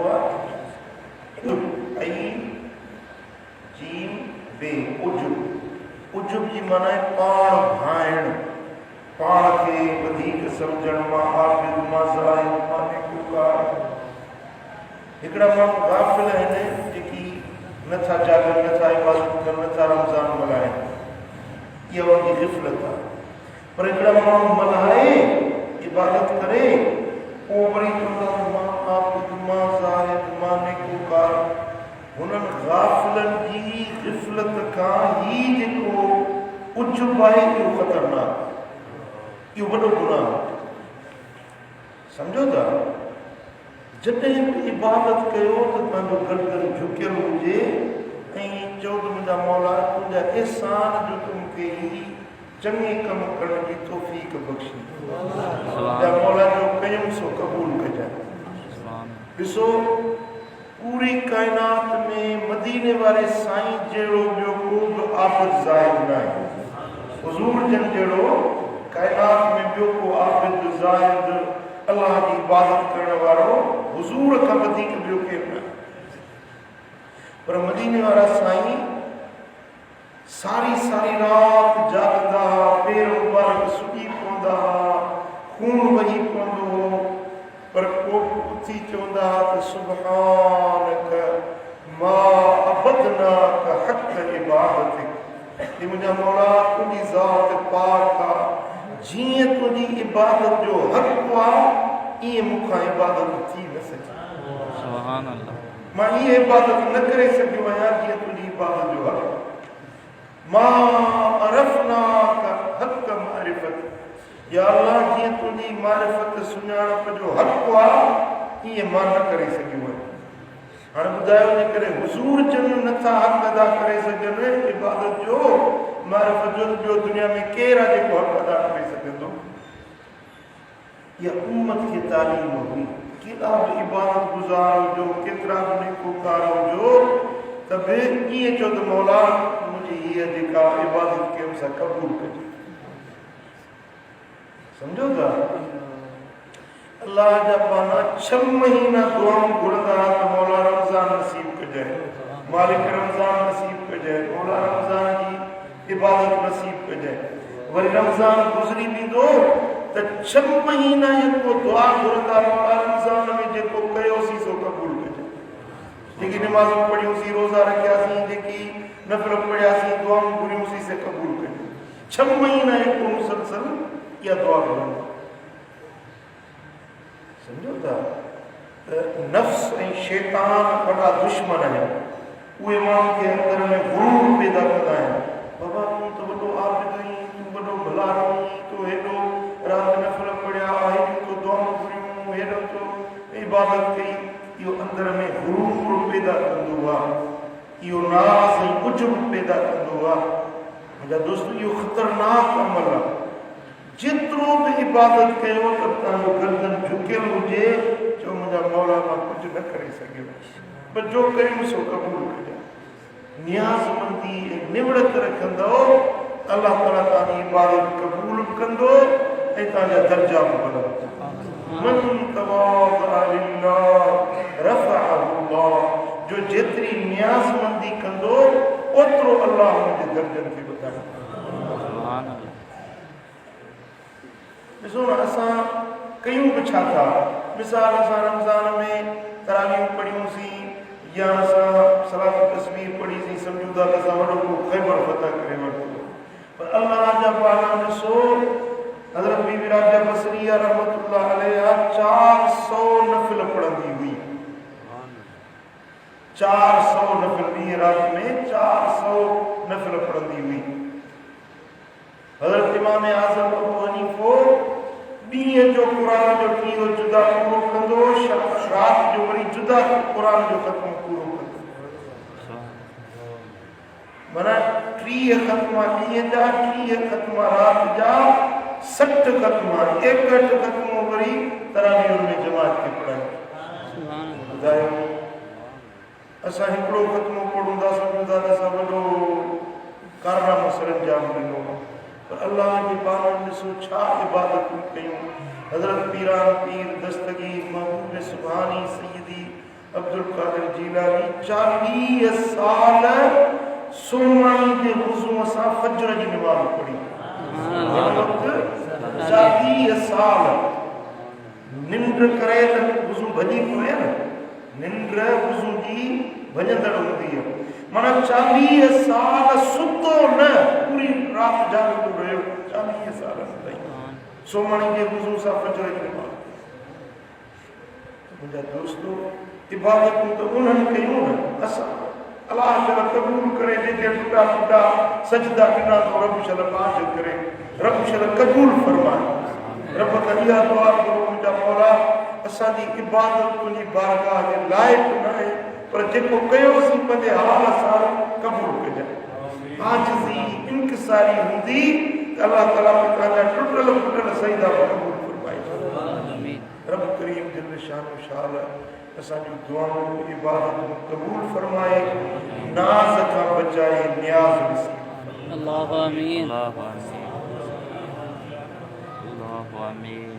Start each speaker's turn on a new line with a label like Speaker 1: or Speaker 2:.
Speaker 1: हुआ आई जीम बे उजुब। उजुब जी माना है पाण भाइण, पाण खे वधीक सम्झण मां आबिद मां ज़ाहिद मां नेकुकार। हिकिड़ा माण्हू गाफ़िल आहिनि जेकी नथा जागनि, नथा इबादत कनि, नथा रमज़ान मल्हाइनि, इहा उनजी ग़िफ़लत आहे। पर हिकिड़ा माण्हू मल्हाए इबादत करे पोइ वरी चवंदा मां आबिद मां ज़ाहिद मां नेकुकार। हुननि गाफ़िलनि जी ग़िफ़लत खां ही जेको उजुब आहे इहो ख़तरनाक, इहो वॾो गुनाह। सम्झो था, जॾहिं बि इबादत कयो त पंहिंजो गर्दन झुकियल हुजे ऐं चओ त मुंहिंजा मौला तुंहिंजा एहसान जो तूं मूंखे ही चङे कम करण जी तौफ़ीक़ बख़्शी, तुंहिंजा मौला जो कयूं सो क़बूल कजांइ। ॾिसो पूरी काइनात में मदीने वारे साईं जहिड़ो ॿियो को बि आबिद ज़ाहिद न आहे। हुज़ूर जन जहिड़ो काइनात में ॿियो को आबिद ज़ाहिद अल्लाह जी इबादत करण वारो हुज़ूर खां वधीक ॿियो केरु न आहे। पर मदीने वारा साईं सारी सारी राति जागंदा हुआ, पेर मुबारक सुॼी पवंदा हुआ, खून वही पवंदो हो, पर को उथी चवंदा हुआ त सुब्हानक मा अबदनाक हक़ इबादतिक। हे मुंहिंजा मौला तुंहिंजी ज़ात पाक आहे, जीअं तुंहिंजी इबादत जो हक़ आहे ईअं मूंखां इबादत थी न सघे। सुभान अल्लाह। मां ईअं इबादत न करे सघियो आहियां जीअं तुंहिंजी इबादत जो हक़। मां अरफ़नाक हक़ मारिफ़त, या अल्लाह जीअं तुंहिंजी मारिफ़त सुञाणप जो हक़ आहे ईअं मां न करे सघियो आहियां। हाणे ॿुधायो जेकॾहिं हुज़ूर जन नथा हक़ अदा करे सघनि इबादत जो, मारिफ़त जो, ॿियो दुनिया में केरु आहे जेको हक़ अदा करे सघंदो? इहा उम्मत खे तालीम हुई, केॾा बि इबादत गुज़ार हुजो, केतिरा बि नेकोकार हुजो, त बि ईअं चओ त मौला मुंहिंजी हीअ जेका इबादत कयूं सां क़बूल कजे। सम्झो था, अल्लाह जा पाना 6 महीना दुआऊं घुरंदा त मौला रमज़ान नसीब कजाए, मालिक रमज़ान नसीब कजाए, मौला रमज़ान जी इबादत नसीब कजाए। वरी रमज़ान गुज़री वेंदो त 6 महीना जेको दुआ घुरंदा मौला रमज़ान में जेको कयोसीं सो क़बूल कजाए। जेकी नमाज़ूं पढ़ियोसीं, रोज़ा रखियासीं, जेकी नफ़िल पढ़ियासीं, दुआऊं घुरियूंसीं से क़बूल कजाए। 6 महीना जेको मुसलसल इहा दुआ घुरंदा। समझो था, नफ्स ऐं शैतान वॾा दुश्मन आहिनि। उहे माण्हू खे अंदर में गुरूर पैदा कंदा आहिनि। बाबा तूं त वॾो आबिद आहीं, तूं वॾो भलारो आहीं, तूं हेॾो राति नफ़िल पढ़िया, हेॾियूं तो दुआऊं घुरियूं, हेॾो तो इबादत कई। इहो अंदर में गुरूर पैदा कंदो आहे, इहो नाज़ ऐं उजुब पैदा कंदो आहे। मुंहिंजा दोस्त, इहो ख़तरनाक अमल आहे। जेतिरो बि इबादत कयो त तव्हांजो गर्दन झुकियल हुजे, चओ मुंहिंजा मौला मां कुझु न करे सघियो, पर जो कयूं सो क़बूल कजां। नियाज़मंदी ऐं निवड़त रखंदो, अलाह ताला तव्हांजी इबादत क़बूल बि कंदो ऐं तव्हांजा दर्जा बि बुलंद। मन तवाज़अ लिल्लाह रफ़अहु अल्लाह, जो जेतिरी नियाज़मंदी कंदो ओतिरो अल्लाह हुनजे दर्जनि खे वधाईंदो। ॾिसो न, असां कयूं बि छा था। मिसाल, असां रमज़ान में तरावियूं पढ़ियूंसीं या असां सलात तस्बीह पढ़ीसीं, सम्झूं था त असां वॾो को ख़ैबर फतह करे वरितो। पर अल्लाह जा पाना ॾिसो, हज़रत बीबी राजा बसरिया रहमतुल्लाह अलैहा 400 नफ़िल पढ़ंदी हुई। 400 नफ़िल, ॾींहं राति में 400 नफ़िल पढ़ंदी हुई। हज़रत इमाम आज़म अबू हनीफ़ो ॾींहं जो क़ुरान जो ॾींहों जुदा पूरो कंदो, राति जो वरी जुदा क़ुरान जो ख़त्म पूरो कंदो। माना 30 ख़त्मा ॾींहं जा, 30 ख़त्मा राति जा, 60 ख़त्मा, 61 ख़त्मो वरी तरावीह में जमात खे पढ़ाई। ॿुधायो, असां हिकिड़ो ख़त्मो पढ़ूं था, सम्झूं था त असां वॾो कारनामो सर अंजाम ॾिनो। पर अल्लाह जे पाननि ॾिसो छा इबादतूं कयूं। हज़रत पीरान पीर दस्तगीर महबूब सुभानी सैयदी अब्दुल कादिर जीलानी 40 साल सुमन के वुज़ू सां फजर जी नमाज़ पढ़ी। 40 साल निंड करे त वुज़ू भॼी पवे न, निंड वुज़ू जी भॼंदड़ हूंदी आहे। माना 40 साल सुतो न, पूरी राति जागंदो रहियो 40 साल ताईं सुमन जे वुज़ू सां फजर जी नमाज़। मुंहिंजा दोस्तों, इबादतूं त उन्हनि कयूं न, असां अलाह ताला क़बूल करे। जेके टुटा फुटा सजदा ॾिना तो रब शल बाज करे, रब शल क़बूल फरमाए। रब खां इहा दुआ करो, मुंहिंजा मौला असांजी इबादत तुंहिंजी बारगाह जे लाइक़ न आहे, पर जेको कयोसीं पंहिंजे हाल सां क़बूल कजांइ। आजिज़ी इंकिसारी हूंदी त अलाह ताला तव्हांजा टुटल फुटल सजदा क़बूल फरमाए। रब करीम जल शानो शाल असांजूं दुआऊं इबादतूं क़बूल फरमाए, नाज़ खां बचाए, नियाज़ नसीब।
Speaker 2: अल्लाहु आमीन।
Speaker 3: अल्लाहु आमीन।